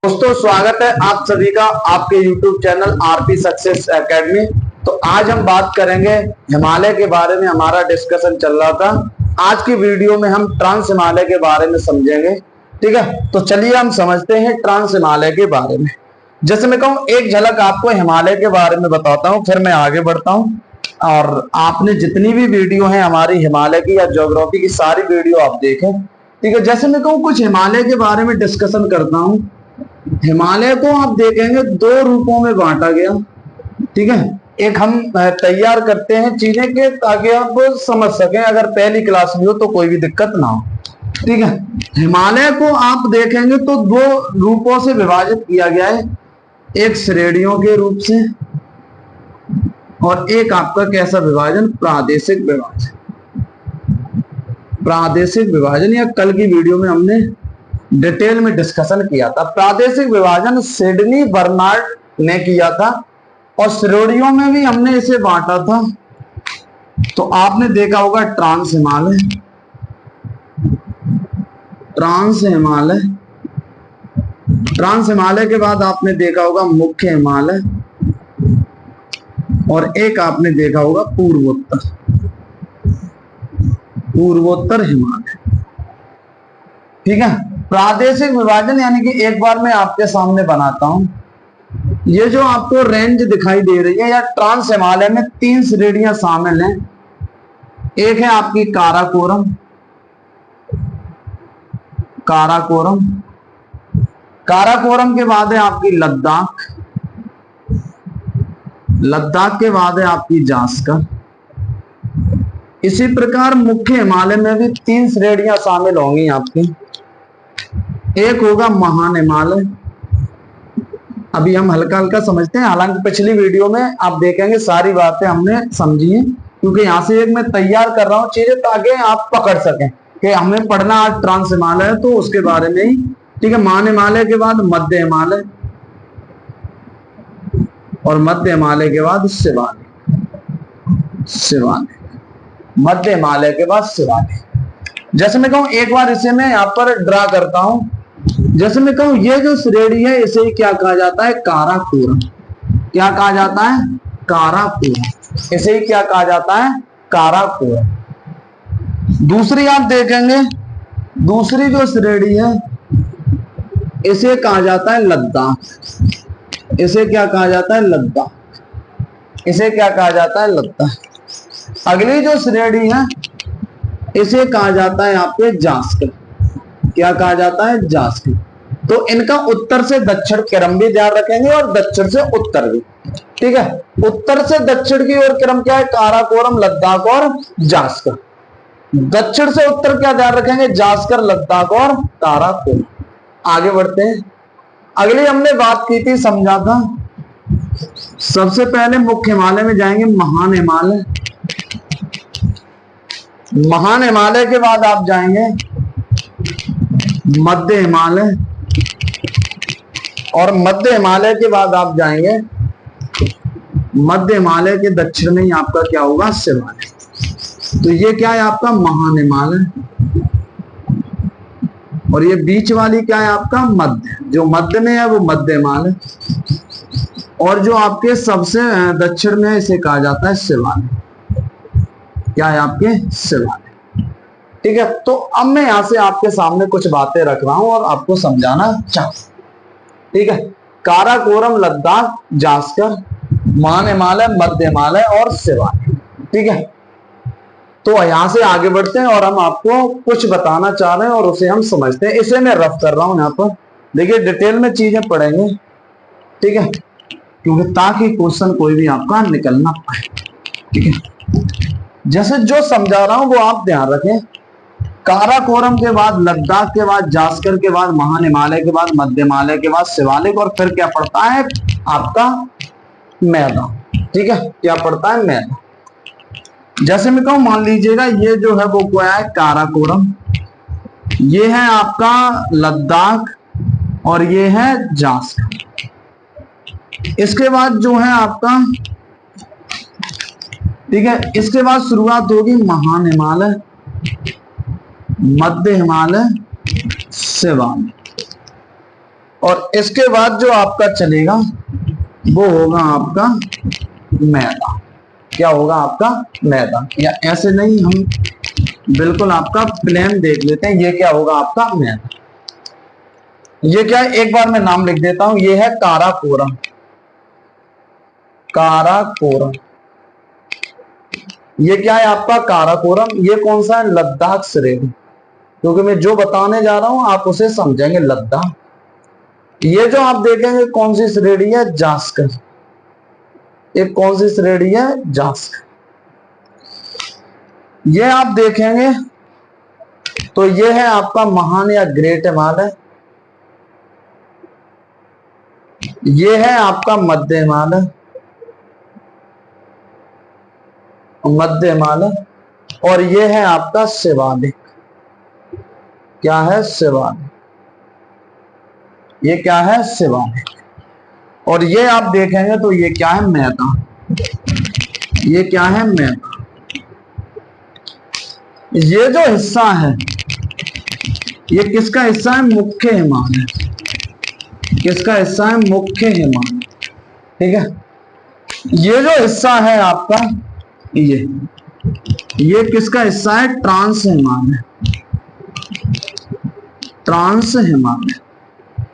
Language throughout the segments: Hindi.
दोस्तों स्वागत है आप सभी का आपके YouTube channel RP success academy. तो आज हम बात करेंगे हिमालय के बारे में। हमारा डिस्कशन चल रहा था, आज की वीडियो में हम ट्रांस हिमालय के बारे में समझेंगे। ठीक है, तो चलिए हम समझते हैं ट्रांस हिमालय के बारे में। जैसे मैं कहूँ एक झलक आपको हिमालय के बारे में बताता हूँ, फिर मैं आगे बढ़ता हूँ। और आपने जितनी भी वीडियो है हमारी हिमालय की या ज्योग्राफी की, सारी वीडियो आप देखें। ठीक है, जैसे मैं कहूँ कुछ हिमालय के बारे में डिस्कशन करता हूँ। हिमालय को आप देखेंगे दो रूपों में बांटा गया। ठीक है, एक हम तैयार करते हैं चीजें के ताकि आप समझ सकें, अगर पहली क्लास में हो तो कोई भी दिक्कत ना हो। ठीक है, हिमालय को आप देखेंगे तो दो रूपों से विभाजित किया गया है, एक श्रेणियों के रूप से और एक आपका कैसा विभाजन, प्रादेशिक विभाजन। प्रादेशिक विभाजन या कल की वीडियो में हमने डिटेल में डिस्कशन किया था। प्रादेशिक विभाजन सिडनी बर्नार्ड ने किया था और श्रेणियों में भी हमने इसे बांटा था। तो आपने देखा होगा trans Himalaya, trans Himalaya, trans Himalaya के बाद आपने देखा होगा मुख्य हिमालय और एक आपने देखा होगा पूर्वोत्तर, पूर्वोत्तर हिमालय। ठीक है, प्रादेशिक विभाजन यानी कि एक बार मैं आपके सामने बनाता हूं। ये जो आपको रेंज दिखाई दे रही है या ट्रांस हिमालय में तीन श्रेणियां शामिल हैं। एक है आपकी काराकोरम, काराकोरम, काराकोरम के बाद है आपकी लद्दाख, लद्दाख के बाद है आपकी जास्कर। इसी प्रकार मुख्य हिमालय में भी तीन श्रेणियां शामिल होंगी आपकी। एक होगा महान हिमालय, अभी हम हल्का हल्का समझते हैं, हालांकि पिछली वीडियो में आप देखेंगे सारी बातें हमने समझी हैं, क्योंकि यहां से एक मैं तैयार कर रहा हूं चीजें ताकि आप पकड़ सकें कि हमें पढ़ना आज ट्रांस हिमालय है तो उसके बारे में ही। ठीक है, महान हिमालय के बाद मध्य हिमालय और मध्य हिमालय के बाद शिवालिक, शिवालिक, मध्य हिमालय के बाद शिवालिक। जैसे मैं कहूं एक बार इसे मैं यहां पर ड्रा करता हूं। जैसे मैं कहूं ये जो श्रेणी है इसे क्या कहा जाता है, काराकोरम। क्या कहा जाता है, काराकोरम। इसे क्या कहा जाता है, काराकोरम। दूसरी आप देखेंगे, दूसरी जो श्रेणी है इसे कहा जाता है लद्दाख। इसे क्या कहा जाता है, लद्दाख। इसे क्या कहा जाता है, लद्दाख। अगली जो श्रेणी है इसे कहा जाता है आपके जास्कर। क्या कहा जाता है, जास्कर। तो इनका उत्तर से दक्षिण क्रम भी ध्यान रखेंगे और दक्षिण से उत्तर भी। ठीक है, उत्तर से दक्षिण की ओर क्रम क्या है, काराकोरम, लद्दाख और जास्कर। दक्षिण से उत्तर क्या ध्यान रखेंगे, जास्कर, लद्दाख और काराकोरम। आगे बढ़ते हैं। अगली हमने बात की थी, समझा था। सबसे पहले मुख्य हिमालय में जाएंगे, महान हिमालय। महान हिमालय के बाद आप जाएंगे मध्य हिमालय और मध्य हिमालय के बाद आप जाएंगे, मध्य हिमालय के दक्षिण में ही आपका क्या होगा, शिवालिक। तो ये क्या है आपका महान हिमालय और ये बीच वाली क्या है आपका मध्य, जो मध्य में है वो मध्य हिमालय और जो आपके सबसे दक्षिण में है इसे कहा जाता है शिवालिक। क्या है आपके, शिवालिक। ठीक है, तो अब मैं यहां से आपके सामने कुछ बातें रख रहा हूं और आपको समझाना चाहता हूं। ठीक है, काराकोरम, लद्दाख, जास्कर, महान हिमालय, मध्य हिमालय और शिवालिक। ठीक है, तो यहां से आगे बढ़ते हैं और हम आपको कुछ बताना चाह रहे हैं और उसे हम समझते हैं। इसे मैं रफ कर रहा हूं यहां पर, देखिए डिटेल में चीजें पढ़ेंगे। ठीक है, क्योंकि ताकि क्वेश्चन कोई भी आपका निकल ना पाए। ठीक है, जैसे जो समझा रहा हूं वो आप ध्यान रखें। काराकोरम के बाद लद्दाख के बाद जास्कर के बाद महान हिमालय के बाद मध्य हिमालय के बाद शिवालिक और फिर क्या पड़ता है आपका मैदान। ठीक है, क्या पड़ता है, मैदान। जैसे मैं कहूं मान लीजिएगा ये जो है वो क्या है, काराकोरम, ये है आपका लद्दाख और ये है जास्कर। इसके बाद जो है आपका, ठीक है, इसके बाद शुरुआत होगी महान हिमालय, मध्य हिमालय, शिवालिक। और इसके बाद जो आपका चलेगा वो होगा आपका मैदा। क्या होगा आपका मैदा, या ऐसे नहीं, हम बिल्कुल आपका प्लेन देख लेते हैं। ये क्या होगा आपका मैदा। ये क्या है, एक बार मैं नाम लिख देता हूं, ये है काराकोरम। काराकोरम, ये क्या है आपका काराकोरम। ये कौन सा है, लद्दाख श्रेणी, क्योंकि मैं जो बताने जा रहा हूं आप उसे समझेंगे, लद्दाख। ये जो आप देखेंगे कौन सी श्रेणी है, जास्कर। एक कौन सी श्रेणी है, जास्कर। ये आप देखेंगे तो ये है आपका महान या ग्रेट हिमालय। ये है आपका मध्य हिमालय, मध्य हिमालय। और ये है आपका शिवालिक। क्या है, शिवालिक। ये क्या है, शिवालिक। और ये आप देखेंगे तो ये क्या है, मैदा। ये क्या है, मैदा। ये जो हिस्सा है ये किसका हिस्सा है, मुख्य हिमालय। किसका हिस्सा है, मुख्य हिमालय। ठीक है। ये जो हिस्सा है आपका, ये किसका हिस्सा है, ट्रांस हिमालय। ट्रांस हिमालय,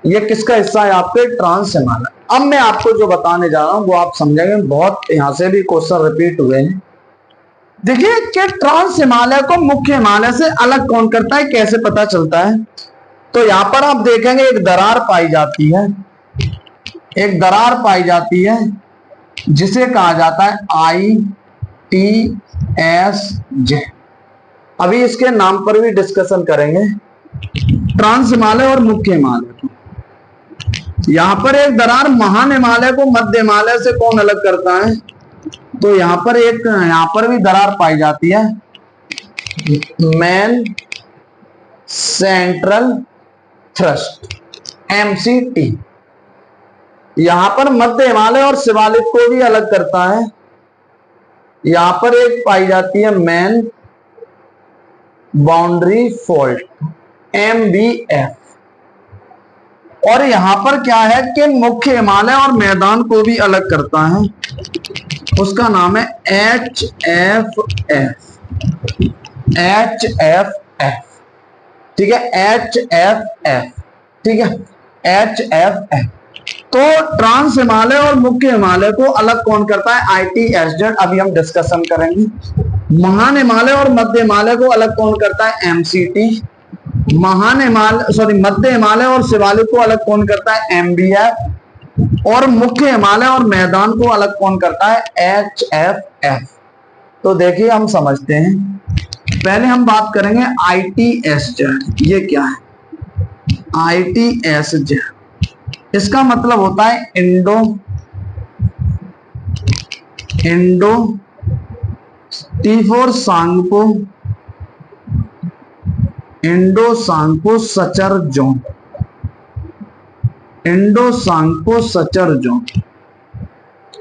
ये किसका हिस्सा है आपके, ट्रांस हिमालय। अब मैं आपको जो बताने जा रहा हूं वो आप समझेंगे, बहुत यहां से भी क्वेश्चन रिपीट हुए हैं। देखिए कि ट्रांस हिमालय को मुख्य हिमालय से अलग कौन करता है, कैसे पता चलता है। तो यहां पर आप देखेंगे एक दरार पाई जाती है, एक दरार पाई जाती है जिसे कहा जाता है ITSJ। अभी इसके नाम पर भी डिस्कशन करेंगे, ट्रांस हिमालय और मुख्य हिमालय को। यहां पर एक दरार महान हिमालय को मध्य हिमालय से कौन अलग करता है, तो यहां पर भी दरार पाई जाती है, मेन सेंट्रल थ्रस्ट, MCT। यहां पर मध्य हिमालय और शिवालिक को भी अलग करता है। यहां पर एक पाई जाती है मेन बाउंड्री फॉल्ट, MBF। और यहां पर क्या है कि मुख्य हिमालय और मैदान को भी अलग करता है, उसका नाम है HFF। HFF, ठीक है, HFF, ठीक है, HFF। तो ट्रांस हिमालय और मुख्य हिमालय को अलग कौन करता है, ITSZ। अभी हम डिस्कशन करेंगे। महान हिमालय और मध्य हिमालय को अलग कौन करता है, MCT। मध्य हिमालय और शिवालिक को अलग कौन करता है, MBF। और मुख्य हिमालय और मैदान को अलग कौन करता है, HFF। तो देखिए हम समझते हैं, पहले हम बात करेंगे ITSZ। ये क्या है, ITSZ, इसका मतलब होता है इंडो T फॉर Tsangpo, Indo Tsangpo suture zone, Indo Tsangpo suture zone.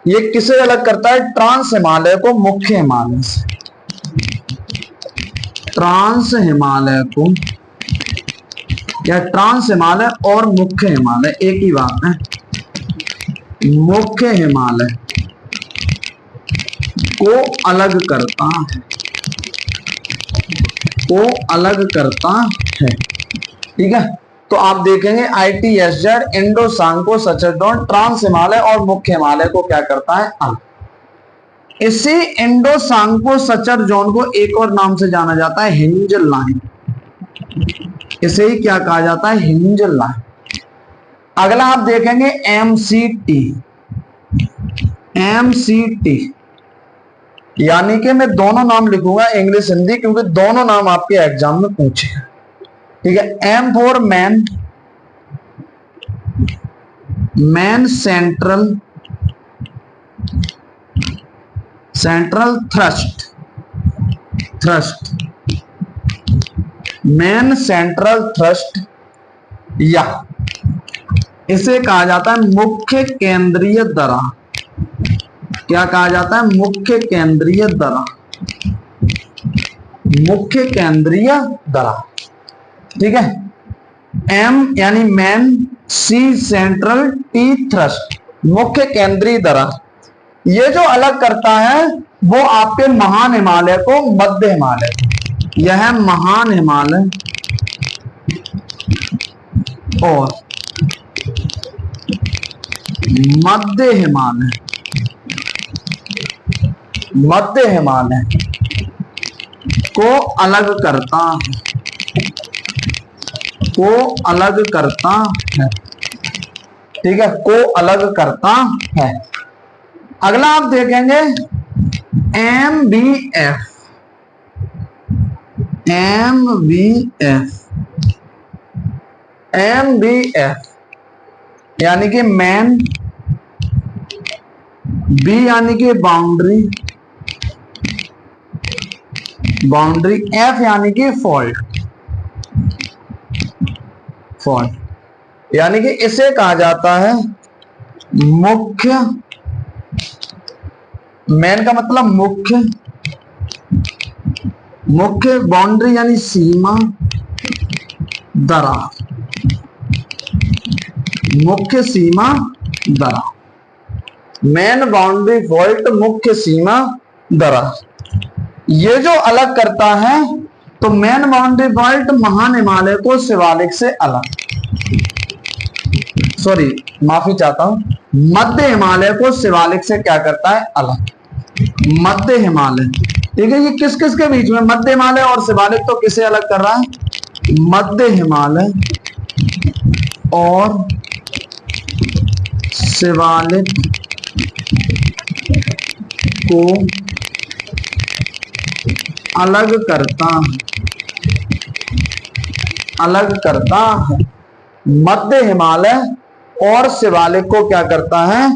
ये किसे अलग करता है, ट्रांस हिमालय को मुख्य हिमालय से। ट्रांस हिमालय को, या ट्रांस हिमालय और मुख्य हिमालय एक ही बात है। मुख्य हिमालय को अलग करता है, को अलग करता है। ठीक है। तो आप देखेंगे ITSZ Indo Tsangpo suture zone trans Himalaya और मुख्य हिमालय को क्या करता है, अलग। इसी इंडो सांगपो सचर जोन को एक और नाम से जाना जाता है, हिंज लाइन। इसे ही क्या कहा जाता है, हिंज लाइन। अगला आप देखेंगे MCT। MCT यानी कि मैं दोनों नाम लिखूंगा, इंग्लिश हिंदी, क्योंकि दोनों नाम आपके एग्जाम में पूछे। ठीक है। M for man, man central thrust, man central thrust, या इसे कहा जाता है मुख्य केंद्रीय दरार। क्या कहा जाता है, मुख्य केंद्रीय दरार, मुख्य केंद्रीय दरार। ठीक है। M यानी man C central, T thrust, मुख्य केंद्रीय दरार। ये जो अलग करता है वो आपके महान हिमालय को मध्य हिमालय को, यह महान हिमालय और मध्य हिमालय, मध्य हिमालय को अलग करता है, को अलग करता है। ठीक है, को अलग करता है। अगला आप देखेंगे MBF, MBF यानी कि मैन, बी यानी कि बाउंड्री, बाउंड्री, एफ यानी कि फॉल्ट, फॉल्ट यानी कि इसे कहा जाता है मुख्य, मैन का मतलब मुख्य, मुख्य, बाउंड्री यानी सीमा, दरार, मुख्य सीमा दरार, मेन बाउंड्री फॉल्ट, मुख्य सीमा दरार। ये जो अलग करता है तो मेन बाउंड्री फॉल्ट महान हिमालय को शिवालिक से अलग, सॉरी माफी चाहता हूं, मध्य हिमालय को शिवालिक से क्या करता है, अलग, मध्य हिमालय। ठीक है, ये किस किस के बीच में, मध्य हिमालय और शिवालिक, तो किसे अलग कर रहा है, मध्य हिमालय और शिवालिक को अलग करता है, अलग करता है। मध्य हिमालय और शिवालिक को क्या करता है,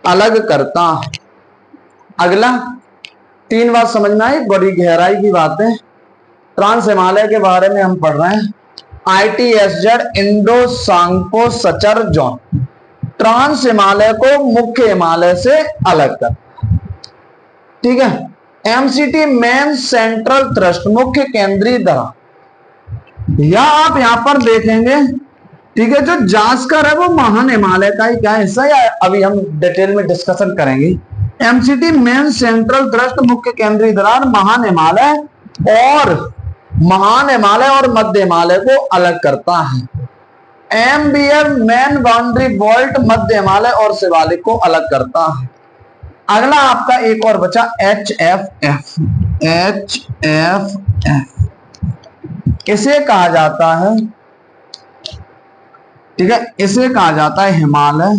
अलग करता है। अगला 3 बात समझ में आई, बड़ी गहराई की बात है। ट्रांस हिमालय के बारे में हम पढ़ रहे हैं, ITSZ Indo Tsangpo suture zone, trans Himalaya को मुख्य हिमालय से अलग कर। ठीक है, MCT मेन सेंट्रल थ्रस्ट, मुख्य केंद्रीय दरार, या आप यहां पर देखेंगे। ठीक है, जो जास्कर है वो महान हिमालय का ही क्या हिस्सा है, अभी हम डिटेल में डिस्कशन करेंगे। MCT मेन सेंट्रल थ्रस्ट, मुख्य केंद्रीय दरार, महान हिमालय और मध्य हिमालय को अलग करता है। MBF मेन बाउंड्री फॉल्ट, मध्य हिमालय और शिवालिक को अलग करता है। अगला आपका एक और बचा HFF, इसे कहा जाता है, ठीक है, इसे कहा जाता है हिमालय,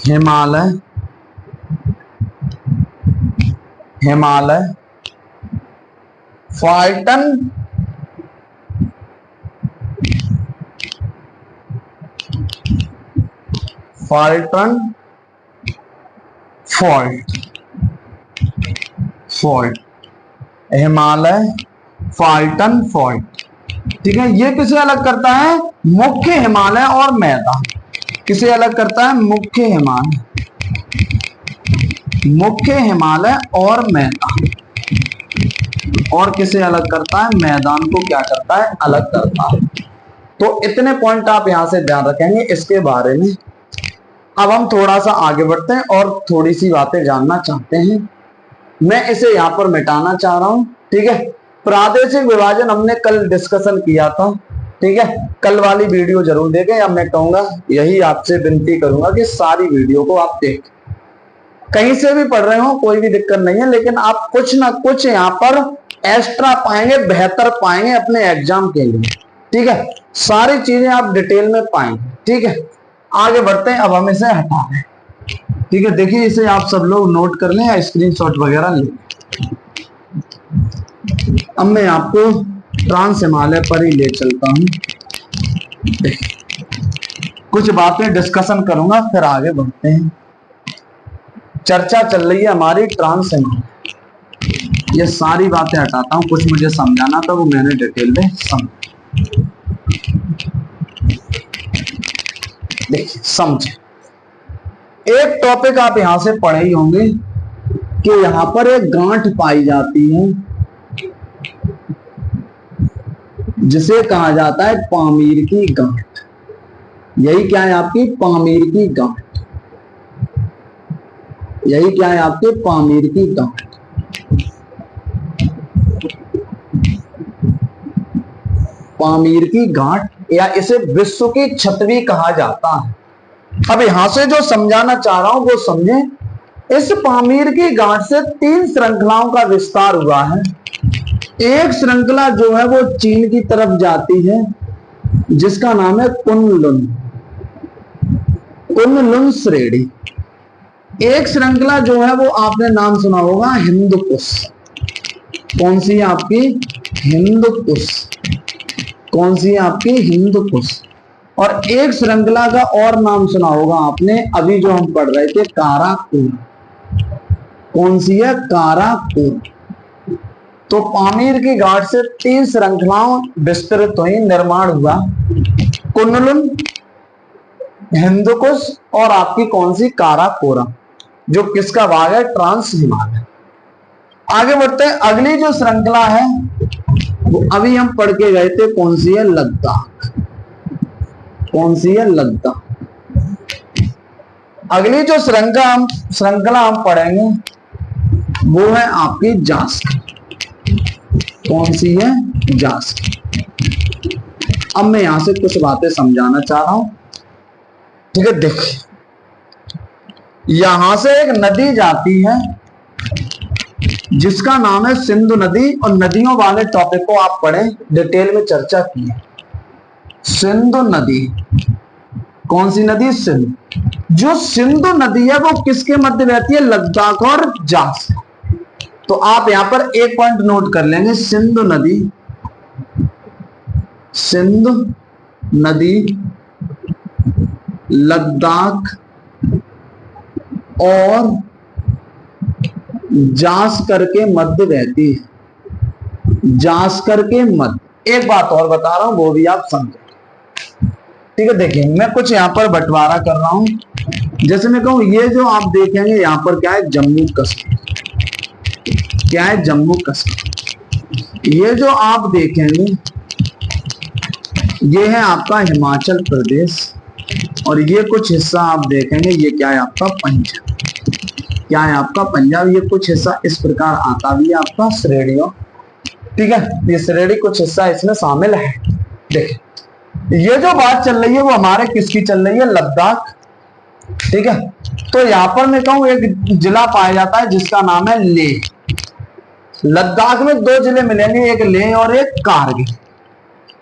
हिमालय, हिमालय फॉल्टन फॉल्ट, हिमालय फॉल्टन फॉल्ट। ठीक है, ये किसे अलग करता है, मुख्य हिमालय और मैदान। किसे अलग करता है, मुख्य हिमालय, मुख्य हिमालय और मैदान। और किसे अलग करता है, मैदान को क्या करता है, अलग करता है। तो इतने पॉइंट आप यहां से ध्यान रखेंगे इसके बारे में। अब हम थोड़ा सा आगे बढ़ते हैं और थोड़ी सी बातें जानना चाहते हैं। मैं इसे यहां पर मिटाना चाह रहा हूं। ठीक है, प्रादेशिक विभाजन हमने कल डिस्कशन किया था। ठीक है, कल वाली वीडियो जरूर देखें, या मैं कहूंगा यही आपसे विनती करूंगा कि सारी वीडियो को आप देखें। कहीं से भी पढ़ रहे हो कोई भी दिक्कत नहीं है, लेकिन आप कुछ ना कुछ यहाँ पर एक्स्ट्रा पाएंगे, बेहतर पाएंगे अपने एग्जाम के लिए। ठीक है, सारी चीजें आप डिटेल में पाएंगे। ठीक है, आगे बढ़ते हैं। अब हम इसे हटा दें। ठीक है, देखिए इसे आप सब लोग नोट कर लें या स्क्रीनशॉट वगैरह लें। अब मैं आपको ट्रांस हिमालय पर ही ले चलता हूं, कुछ बातें डिस्कशन करूंगा, फिर आगे बढ़ते हैं। चर्चा चल रही है हमारी ट्रांस हिमालय, ये सारी बातें हटाता हूं, कुछ मुझे समझाना था वो मैंने डिटेल में समझा। देखिए समझे, एक टॉपिक आप यहां से पढ़े ही होंगे कि यहां पर एक गांठ पाई जाती है, जिसे कहा जाता है पामीर की गांठ। यही क्या है आपकी पामीर की गांठ। यही क्या है आपके पामीर की गांठ। पामीर की गांठ या इसे विश्व की छतरी कहा जाता है। अब यहां से जो समझाना चाह रहा हूं वो समझे। इस पामीर की गांठ से 3 श्रृंखलाओं का विस्तार हुआ है। एक श्रृंखला जो है वो चीन की तरफ जाती है जिसका नाम है कुनलुन, कुनलुन श्रेणी। एक श्रृंखला जो है वो आपने नाम सुना होगा हिंदकुश। कौन सी है आपकी हिंदकुश। कौन सी है आपकी हिंदकुश। और एक श्रृंखला का और नाम सुना होगा आपने अभी जो हम पढ़ रहे थे काराकोरम। कौन सी है काराकोरम। तो पामीर की गांठ से 3 श्रृंखलाओं विस्तृत हुई, निर्माण हुआ। कुनलुन, हिंदकुश और आपकी कौन सी काराकोरम, जो किसका भाग है ट्रांस हिमालय। आगे बढ़ते हैं। अगली जो श्रृंखला है वो अभी हम पढ़ के गए थे, कौन सी है लद्दाख। कौन सी है लद्दाख। अगली जो श्रृंखला हम पढ़ेंगे वो है आपकी जास्कर। कौन सी है जास्कर। अब मैं यहां से कुछ बातें समझाना चाह रहा हूं, ठीक है। देखिए यहां से एक नदी जाती है जिसका नाम है सिंधु नदी, और नदियों वाले टॉपिक को आप पढ़ें, डिटेल में चर्चा की है। सिंधु नदी, कौन सी नदी सिंधु। जो सिंधु नदी है वो किसके मध्य बहती है लद्दाख और जास्कर। तो आप यहां पर एक पॉइंट नोट कर लेंगे, सिंधु नदी, सिंधु नदी लद्दाख और जास्कर के मध्य बहती है। जास्कर के मध्य। एक बात और बता रहा हूं वो भी आप समझे, ठीक है। देखिए मैं कुछ यहां पर बंटवारा कर रहा हूं। जैसे मैं कहूं ये जो आप देखेंगे यहां पर क्या है जम्मू कश्मीर। क्या है जम्मू कश्मीर। ये जो आप देखेंगे ये है आपका हिमाचल प्रदेश, और ये कुछ हिस्सा आप देखेंगे ये क्या है आपका पंजाब। क्या है आपका पंजाब। ये कुछ हिस्सा इस प्रकार आता भी है आपका श्रेणियों, ठीक है। ये श्रेणी कुछ हिस्सा इसमें शामिल है। देखिए ये जो बात चल रही है वो हमारे किसकी चल रही है लद्दाख, ठीक है। तो यहां पर मैं कहूं एक जिला पाया जाता है जिसका नाम है लेह। लद्दाख में 2 जिले मिलेंगे, एक लेह और एक कारगिल।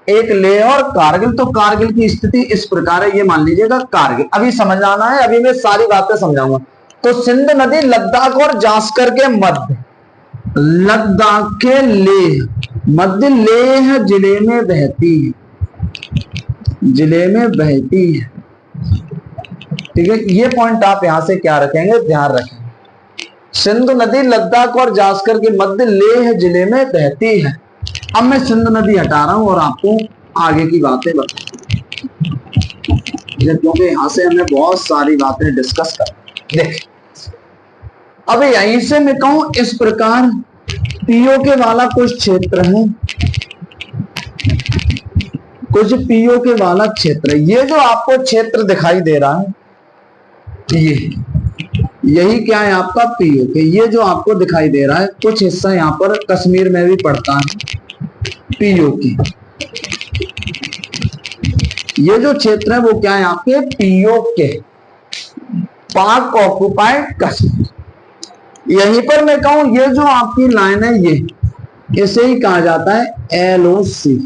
एक लेह और कारगिल। तो कारगिल की स्थिति इस प्रकार है, ये मान लीजिएगा कारगिल। अभी समझ आना है, अभी मैं सारी बातें समझाऊंगा। तो सिंधु नदी लद्दाख और जास्कर के मध्य, लद्दाख के लेह मध्य लेह जिले में बहती है। जिले में बहती है, ठीक है। ये पॉइंट आप यहां से क्या रखेंगे ध्यान रखेंगे। सिंधु नदी लद्दाख और जास्कर के मध्य लेह जिले में बहती है। अब मैं सिंधु नदी हटा रहा हूं और आपको आगे की बातें बताऊंगा, क्योंकि यहां से हमें बहुत सारी बातें डिस्कस कर। देख अब यहीं से मैं कहूं इस प्रकार पीओके वाला कुछ क्षेत्र है, कुछ पीओके वाला क्षेत्र। ये जो आपको क्षेत्र दिखाई दे रहा है यही क्या है आपका पीओके। ये जो आपको दिखाई दे रहा है कुछ हिस्सा यहाँ पर कश्मीर में भी पड़ता है पीओके। ये जो क्षेत्र है वो क्या है आपके पीओके, पाक ऑक्युपाइड कश्मीर। यहीं पर मैं कहूं ये जो आपकी लाइन है ये इसे ही कहा जाता है LOC,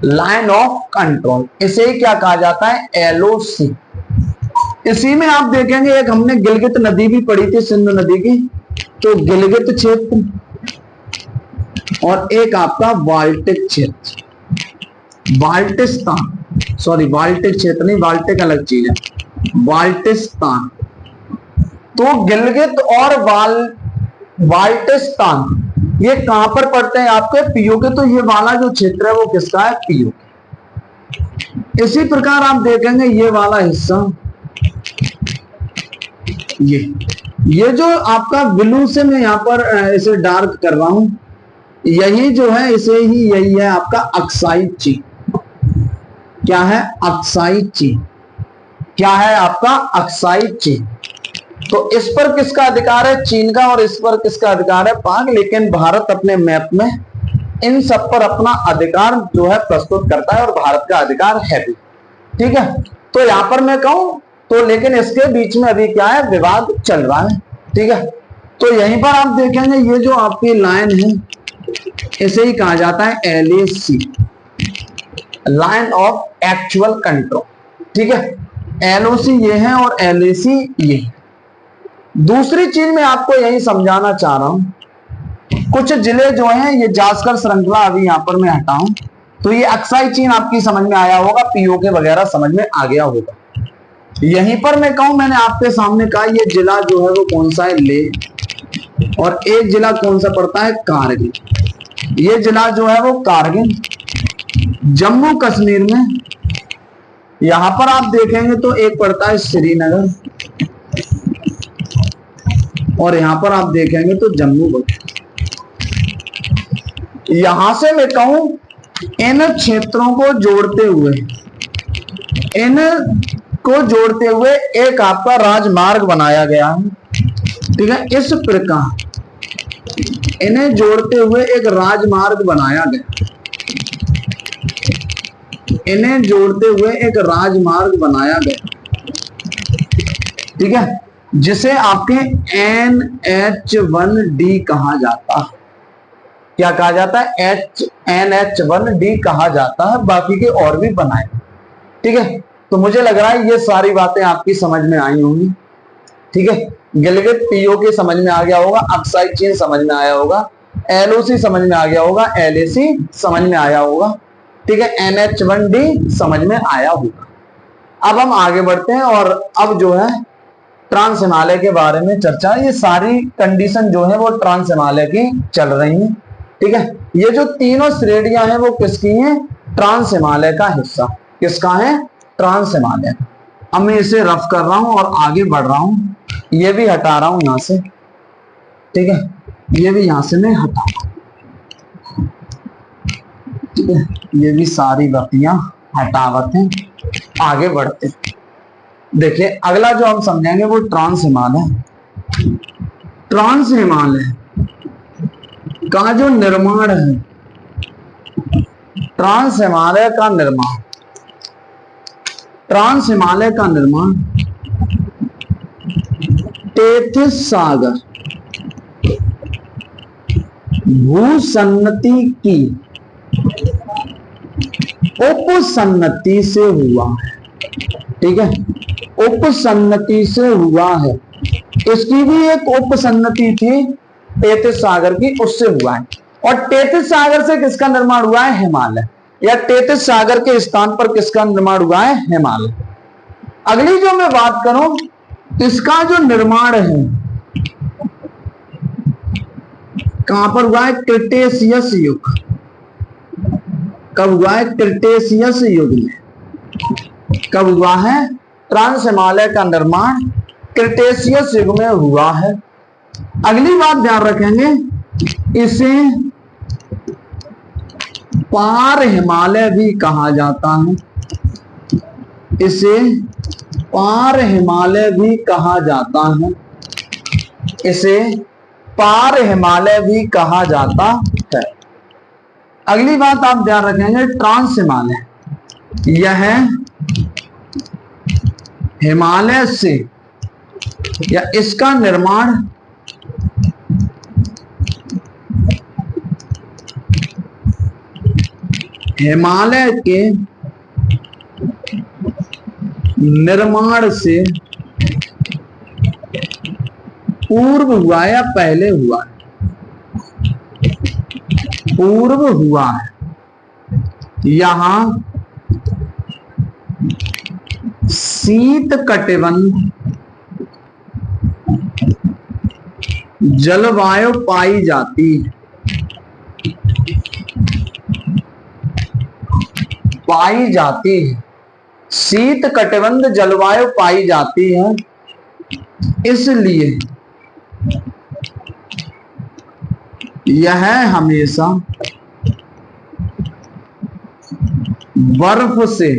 लाइन ऑफ कंट्रोल। इसे ही क्या कहा जाता है LOC। इसी में आप देखेंगे एक हमने गिलगित नदी भी पढ़ी थी सिंधु नदी की, तो गिलगित क्षेत्र और एक आपका बाल्टिक क्षेत्र, बाल्टिस्तान, सॉरी बाल्टिक क्षेत्र नहीं, बाल्टिक अलग चीज है, बाल्टिस्तान। तो गिलगित और बाल्टिस्तान ये कहां पर पड़ते हैं आपके पीओके। तो ये वाला जो क्षेत्र है वो किसका है पीओके। इसी प्रकार आप देखेंगे ये वाला हिस्सा, ये जो आपका ब्लू से मैं यहां पर इसे डार्क कर रहा हूं, यही जो है इसे ही यही है आपका अक्साई चीन। क्या है? अक्साई चीन। क्या है आपका? अक्साई चीन। तो इस पर किसका अधिकार है? चीन का। और इस पर किसका अधिकार है? पाक। लेकिन भारत अपने मैप में इन सब पर अपना अधिकार जो है प्रस्तुत करता है और भारत का अधिकार है भी। ठीक है, तो यहां पर मैं कहूं तो, लेकिन इसके बीच में अभी क्या है? विवाद चल रहा है। ठीक है, तो यहीं पर आप देखेंगे ये जो आपकी लाइन है इसे ही कहा जाता है LAC, line of actual control. ठीक है, LOC ये है और LAC ये है। दूसरी चीज मैं आपको यही समझाना चाह रहा हूं, कुछ जिले जो हैं ये जास्कर श्रृंखला अभी यहां पर मैं हटाऊं तो ये अक्साई चीन आपकी समझ में आया होगा, POK वगैरह समझ में आ गया होगा। यहीं पर मैं कहूं, मैंने आपके सामने कहा ये जिला जो है वो कौन सा है? लेह। और एक जिला कौन सा पड़ता है? कारगिल। ये जिला जो है वो कारगिल। जम्मू कश्मीर में यहां पर आप देखेंगे तो एक पड़ता है श्रीनगर और यहां पर आप देखेंगे तो जम्मू। यहां से मैं कहूं इन क्षेत्रों को जोड़ते हुए एक आपका राजमार्ग बनाया गया है। ठीक है, इस प्रकार इन्हें जोड़ते हुए एक राजमार्ग बनाया गया, इन्हें जोड़ते हुए एक राजमार्ग बनाया गया। ठीक है, जिसे आपके NH1D कहा जाता है। क्या कहा जाता है? NH1D कहा जाता है। बाकी के और भी बनाए। ठीक है, तो मुझे लग रहा है ये सारी बातें आपकी समझ में आई होंगी। ठीक है, गिलगित POK समझ में आ गया होगा, अक्साई चीन समझ में आया होगा, LOC समझ में आ गया होगा, LAC समझ में आया होगा। ठीक है, NH1D समझ में आया होगा। अब हम आगे बढ़ते हैं और अब जो है ट्रांस हिमालय के बारे में चर्चा। ये सारी कंडीशन जो है वो ट्रांस हिमालय की चल रही है। ठीक है, ये जो तीनों श्रेणियां हैं वो किसकी हैं? ट्रांस हिमालय का हिस्सा। किसका है? ट्रांस हिमालय। अब मैं इसे रफ कर रहा हूं और आगे बढ़ रहा हूं, ये भी हटा रहा हूं यहां से। ठीक है, ये भी यहां से मैं हटा। ठीक है, ये भी सारी बातियां हटावत हैं। आगे बढ़ते देखिए, अगला जो हम समझेंगे वो ट्रांस हिमालय। ट्रांस हिमालय का जो निर्माण है, ट्रांस हिमालय का निर्माण, ट्रांस हिमालय का निर्माण तेथिस सागर भूसन्नति की उपसन्नति से हुआ है। ठीक है, उपसन्नति से हुआ है। इसकी भी एक उपसन्नति थी तेथिस सागर की, उससे हुआ है। और तेथिस सागर से किसका निर्माण हुआ है? हिमालय। या तेथिस सागर के स्थान पर किसका निर्माण हुआ है? हिमालय। अगली जो मैं बात करूं, इसका जो निर्माण है कहां पर हुआ है? क्रिटेशियस युग। कब हुआ है? क्रिटेशियस युग में। कब हुआ है? ट्रांस हिमालय का निर्माण क्रिटेशियस युग में हुआ है। अगली बात ध्यान रखेंगे, इसे पार हिमालय भी कहा जाता है। इसे पार हिमालय भी कहा जाता है। इसे पार हिमालय भी कहा जाता है। अगली बात आप ध्यान रखेंगे, ट्रांस हिमालय, यह हिमालय से या इसका निर्माण हिमालय के निर्माण से पूर्व हुआ या पहले हुआ? पूर्व हुआ है। यहां शीत कटिबंध जलवायु पाई जाती है। पाई जाती है, शीत कटिबंध जलवायु पाई जाती है। इसलिए यह हमेशा बर्फ से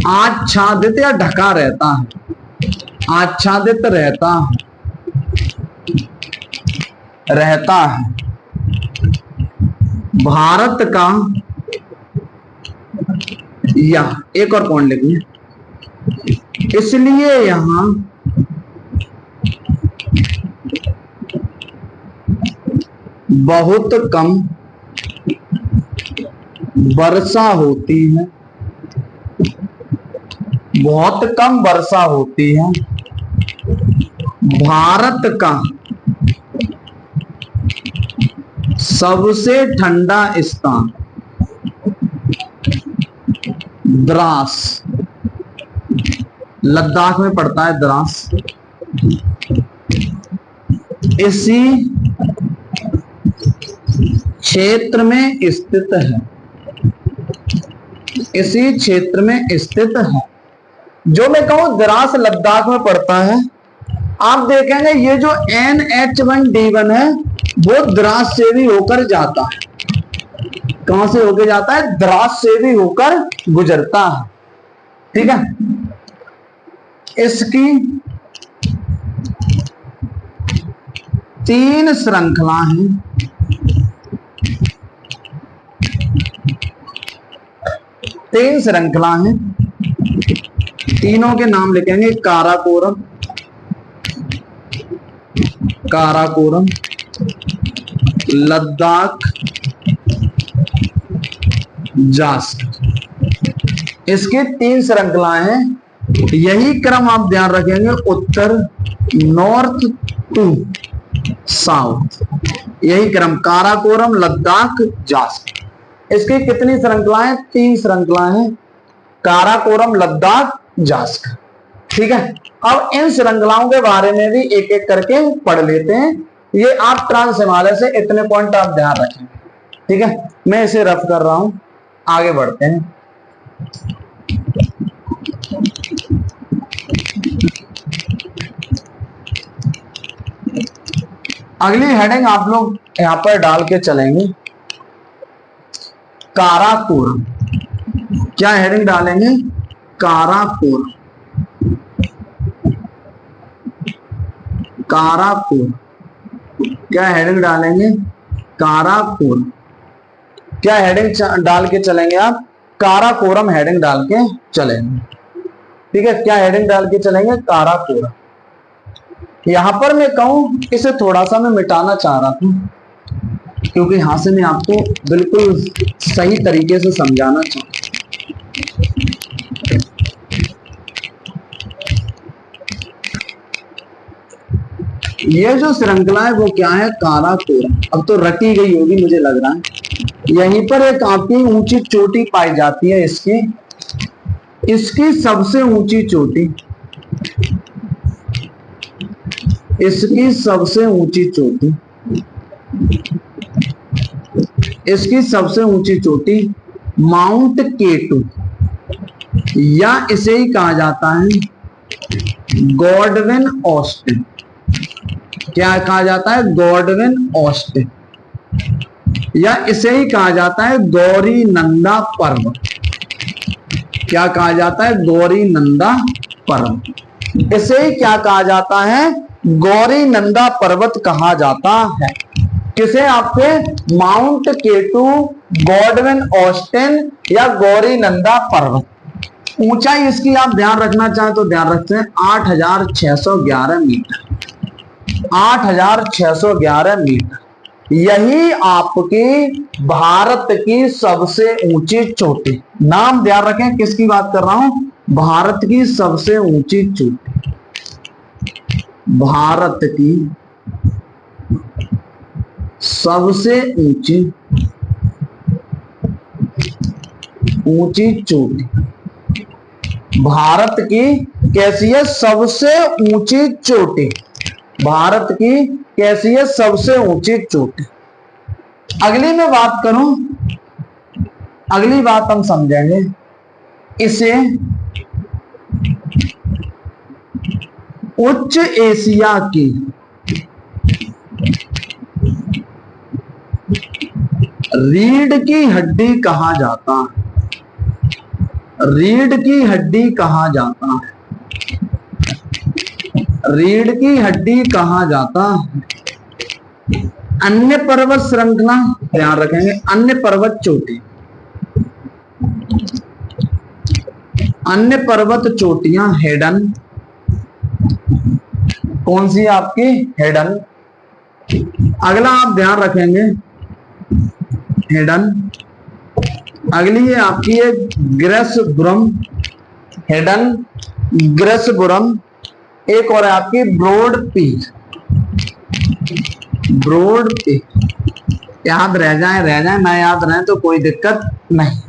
आच्छादित या ढका रहता है, आच्छादित रहता है। भारत का, या एक और पॉइंट लिखिए, इसलिए यहां बहुत कम वर्षा होती है, बहुत कम वर्षा होती है। भारत का सबसे ठंडा स्थान द्रास, लद्दाख में पड़ता है द्रास, इसी क्षेत्र में स्थित है, इसी क्षेत्र में स्थित है। जो मैं कहूं द्रास लद्दाख में पड़ता है, आप देखेंगे ये जो NH1D1 है वो द्रास से भी होकर जाता है। कहां से होकर जाता है? द्रास से भी होकर गुजरता है। ठीक है, इसकी 3 श्रृंखला हैं। तीन श्रृंखला हैं, तीनों के नाम लिखेंगे। काराकोरम, काराकोरम, लद्दाख, जास्कर, इसके 3 श्रृंखलाएं हैं। यही क्रम आप ध्यान रखेंगे, उत्तर, नॉर्थ टू साउथ, यही क्रम, काराकोरम, लद्दाख, जास्कर। इसकी कितनी श्रृंखलाएं? 3 श्रृंखलाएं, काराकोरम, लद्दाख, जास्कर। ठीक है, अब इन श्रृंखलाओं के बारे में भी एक एक करके पढ़ लेते हैं। ये आप ट्रांस हिमालय से इतने पॉइंट आप ध्यान रखेंगे। ठीक है, मैं इसे रफ कर रहा हूं, आगे बढ़ते हैं। अगली हेडिंग आप लोग यहां पर डाल के चलेंगे, काराकोरम। क्या हेडिंग डालेंगे? काराकोरम, काराकोरम। क्या हेडिंग डालेंगे? काराकोरम। क्या हेडिंग डाल के चलेंगे आप? काराकोरम हेडिंग डाल के चलेंगे। ठीक है, क्या हेडिंग डाल के चलेंगे? काराकोरम। यहां पर मैं कहूं, इसे थोड़ा सा मैं मिटाना चाह रहा था, क्योंकि यहां से मैं आपको बिल्कुल सही तरीके से समझाना चाहता हूं। ये जो श्रृंखला है वो क्या है? काराकोरम। अब तो रटी गई होगी मुझे लग रहा है। यहीं पर एक आपकी ऊंची चोटी पाई जाती है, इसकी सबसे ऊंची चोटी, इसकी सबसे ऊंची चोटी, इसकी सबसे ऊंची चोटी माउंट K2, या इसे ही कहा जाता है गॉडविन ऑस्टिन। क्या कहा जाता है? गॉडविन ऑस्टिन, या इसे ही कहा जाता है गौरी नंदा पर्वत। क्या कहा जाता है? गौरी नंदा पर्वत। इसे ही क्या कहा जाता है? गौरी नंदा पर्वत कहा जाता है। किसे? आपके माउंट K2, गॉडविन ऑस्टिन या गौरी नंदा पर्वत। ऊंचाई इसकी आप ध्यान रखना चाहें तो ध्यान रखते हैं 8611 मीटर, 8611 मीटर। यही आपकी भारत की सबसे ऊंची चोटी। नाम ध्यान रखें, किसकी बात कर रहा हूं? भारत की सबसे ऊंची चोटी, भारत की सबसे ऊंची चोटी। भारत की कैसी है? सबसे ऊंची चोटी। भारत की कैसी है? सबसे ऊंची चोटी। अगली मैं बात करूं, अगली बात हम समझेंगे, इसे उच्च एशिया की, रीढ़ की हड्डी कहा जाता है? रीढ़ की हड्डी कहा जाता है? रीढ़ की हड्डी कहा जाता है? अन्य पर्वत श्रृंखला, ध्यान रखेंगे, अन्य पर्वत चोटी, अन्य पर्वत चोटियां हेडन, कौन सी आपकी? हेडन। अगला आप ध्यान रखेंगे हेडन। अगली है आपकी है ग्रेसबुरम, हेडन, ग्रेसबुरम। एक और है आपकी ब्रॉड पीच, ब्रॉड पीच। याद रह जाए ना याद रहे तो कोई दिक्कत नहीं,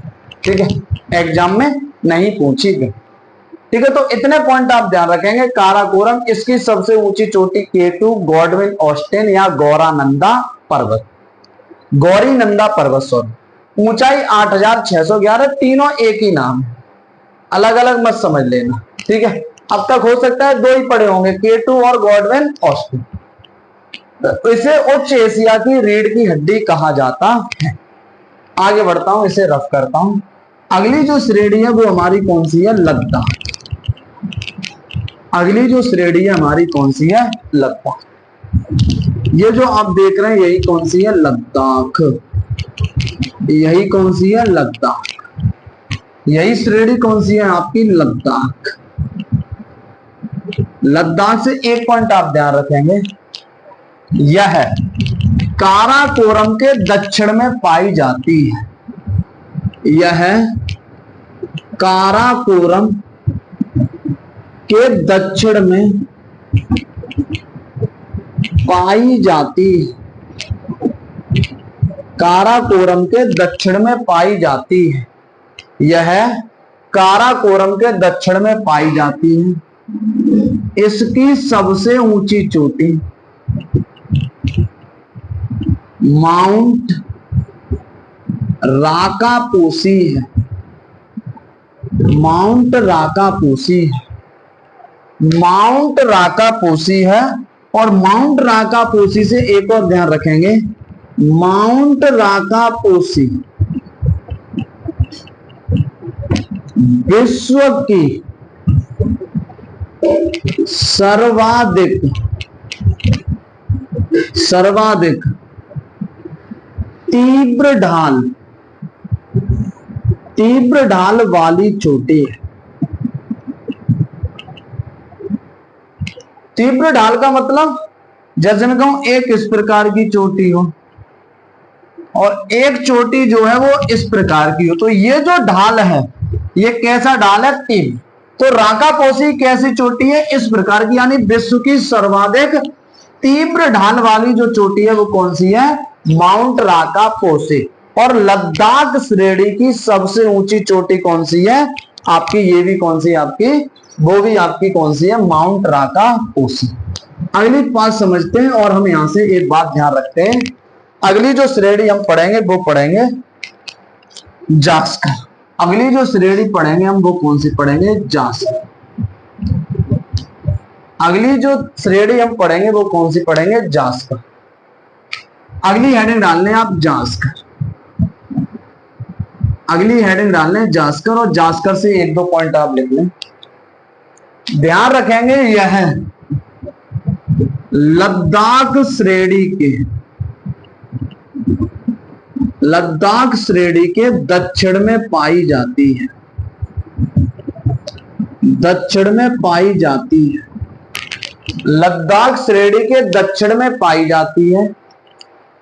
ठीक है, एग्जाम में नहीं पूछी गई, ठीक है। तो इतने पॉइंट आप ध्यान रखेंगे। काराकोरम, इसकी सबसे ऊंची चोटी K2 गॉडविन ऑस्टिन या गौरानंदा पर्वत, गौरीनंदा पर्वत, सॉरी। ऊंचाई 8611, तीनों एक ही नाम है, अलग अलग मत समझ लेना, ठीक है। अब तक हो सकता है दो ही पड़े होंगे, K2 और गॉडविन ऑस्टिन। तो इसे उच्च एशिया की रीढ़ की हड्डी कहा जाता है। आगे बढ़ता हूं, इसे रफ करता हूं। अगली जो श्रेणी है वो हमारी कौन सी है? लद्दाख। अगली जो श्रेणी है हमारी कौन सी है? लद्दाख। ये जो आप देख रहे हैं यही कौन सी है? लद्दाख। यही कौन सी है? लद्दाख। यही श्रेणी कौन सी है आपकी? लद्दाख। लद्दाख से एक पॉइंट आप ध्यान रखेंगे, यह काराकोरम के दक्षिण में पाई जाती है। यह काराकोरम के दक्षिण में पाई जाती है। काराकोरम के दक्षिण में पाई जाती है। यह काराकोरम के दक्षिण में पाई जाती है। इसकी सबसे ऊंची चोटी माउंट राकापोसी है। माउंट राकापोसी है। माउंट राकापोसी है। और माउंट राकापोसी से एक और ध्यान रखेंगे, माउंट राकापोसी विश्व की सर्वाधिक तीव्र ढाल वाली चोटी है। तीव्र ढाल का मतलब जैसे मैं कहूं एक इस प्रकार की चोटी हो और एक चोटी जो है वो इस प्रकार की हो, तो ये जो ढाल है ये कैसा ढाल है? तीव्र। तो राकापोसी कैसी चोटी है? इस प्रकार की, यानी विश्व की सर्वाधिक तीव्र ढाल वाली जो चोटी है वो कौन सी है? माउंट राकापोसी। और लद्दाख श्रेणी की सबसे ऊंची चोटी कौन सी है आपकी? ये भी कौन सी है आपकी? वो भी आपकी कौन सी है? माउंट राकापोसी। अगली बात समझते हैं और हम यहां से एक बात ध्यान रखते हैं। अगली जो श्रेणी हम पढ़ेंगे वो पढ़ेंगे जास्कर। अगली जो श्रेणी पढ़ेंगे हम वो कौन सी पढ़ेंगे? जास्कर। अगली जो श्रेणी हम पढ़ेंगे वो कौन सी पढ़ेंगे? जास्कर। अगली हेडिंग डालने आप जास्कर। अगली हेडिंग डालने जास्कर, और जास्कर से एक दो पॉइंट आप लिख लें। ध्यान रखेंगे यह लद्दाख श्रेणी के, लद्दाख श्रेणी के दक्षिण में पाई जाती है। दक्षिण में पाई जाती है। लद्दाख श्रेणी के दक्षिण में पाई जाती है।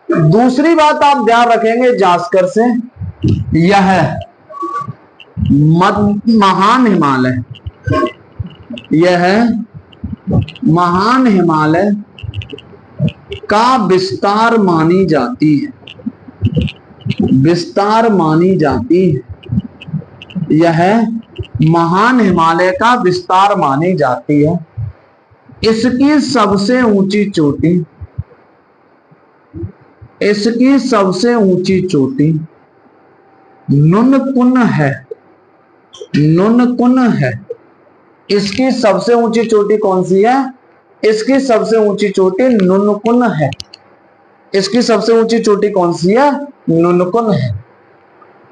दूसरी बात आप ध्यान रखेंगे जास्कर से, यह महान हिमालय, यह महान हिमालय का विस्तार मानी जाती है। विस्तार मानी जाती है। यह महान हिमालय का विस्तार मानी जाती है। इसकी सबसे ऊंची चोटी, इसकी सबसे ऊंची चोटी नुनकुन है। नुनकुन है। इसकी सबसे ऊंची चोटी कौन सी है? इसकी सबसे ऊंची चोटी नुनकुन है। इसकी सबसे ऊंची चोटी कौन सी है? नुनकुन है।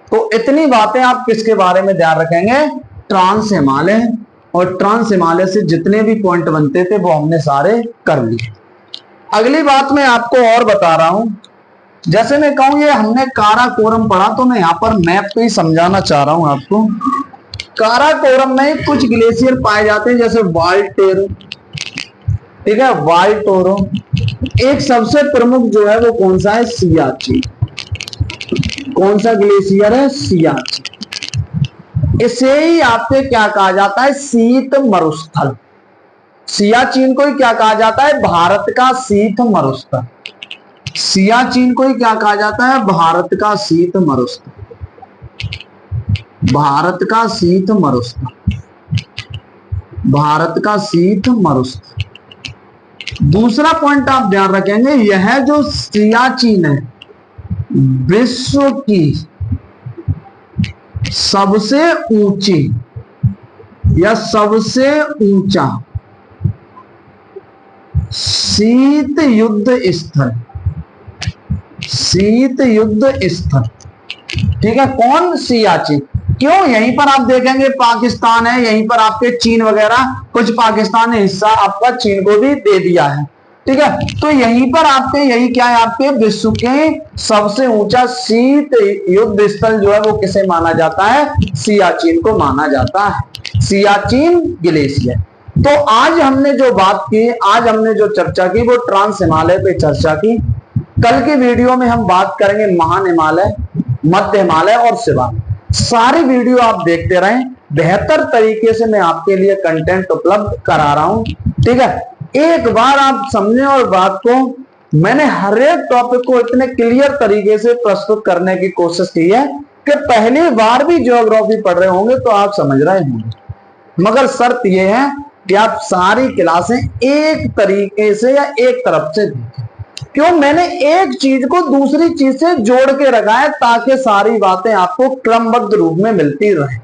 तो इतनी बातें आप किसके बारे में ध्यान रखेंगे, ट्रांस हिमालय, और ट्रांस हिमालय से जितने भी पॉइंट बनते थे वो हमने सारे कर लिए। अगली बात मैं आपको और बता रहा हूं, जैसे मैं कहूं ये हमने काराकोरम पढ़ा, तो मैं यहां पर मैप पे ही समझाना चाह रहा हूं आपको। काराकोरम में कुछ ग्लेशियर पाए जाते हैं, जैसे वाल्टेरो, ठीक है, वाल्टोरो। एक सबसे प्रमुख जो है वो कौन सा है, सियाचिन। कौन सा ग्लेशियर है, सियाचिन। इसे ही आपके क्या कहा जाता है, शीत मरुस्थल। सियाचिन को ही क्या कहा जाता है, भारत का शीत मरुस्थल। सियाचिन को ही क्या कहा जाता है, भारत का शीत मरुस्थल। भारत का शीत मरुस्थल, भारत का शीत मरुस्थल। दूसरा पॉइंट आप ध्यान रखेंगे, यह जो सियाचिन है विश्व की सबसे ऊंची या सबसे ऊंचा शीत युद्ध स्थल, शीत युद्ध स्थल, ठीक है। कौन, सियाचिन। क्यों, यहीं पर आप देखेंगे पाकिस्तान है, यहीं पर आपके चीन वगैरह, कुछ पाकिस्तान ने हिस्सा आपका चीन को भी दे दिया है, ठीक है। तो यहीं पर आपके, यही क्या है, आपके विश्व के सबसे ऊंचा शीत युद्ध स्थल जो है वो किसे माना जाता है, सियाचिन को माना जाता है, सियाचिन ग्लेशियर। तो आज हमने जो बात की, आज हमने जो चर्चा की वो ट्रांस हिमालय पे चर्चा की। कल की वीडियो में हम बात करेंगे महान हिमालय, मध्य हिमालय और शिवालिक। सारी वीडियो आप देखते रहें, बेहतर तरीके से मैं आपके लिए कंटेंट उपलब्ध करा रहा हूं, ठीक है। एक बार आप समझें और बात को, मैंने हर एक टॉपिक को इतने क्लियर तरीके से प्रस्तुत करने की कोशिश की है कि पहली बार भी ज्योग्राफी पढ़ रहे होंगे तो आप समझ रहे होंगे। मगर शर्त यह है कि आप सारी क्लासें एक तरीके से या एक तरफ से देखें। क्यों, मैंने एक चीज को दूसरी चीज से जोड़ के रखा है ताकि सारी बातें आपको क्रमबद्ध रूप में मिलती रहे।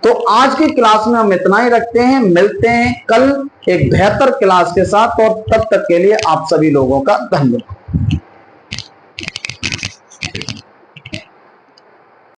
तो आज की क्लास में हम इतना ही रखते हैं, मिलते हैं कल एक बेहतर क्लास के साथ, और तब तक के लिए आप सभी लोगों का धन्यवाद।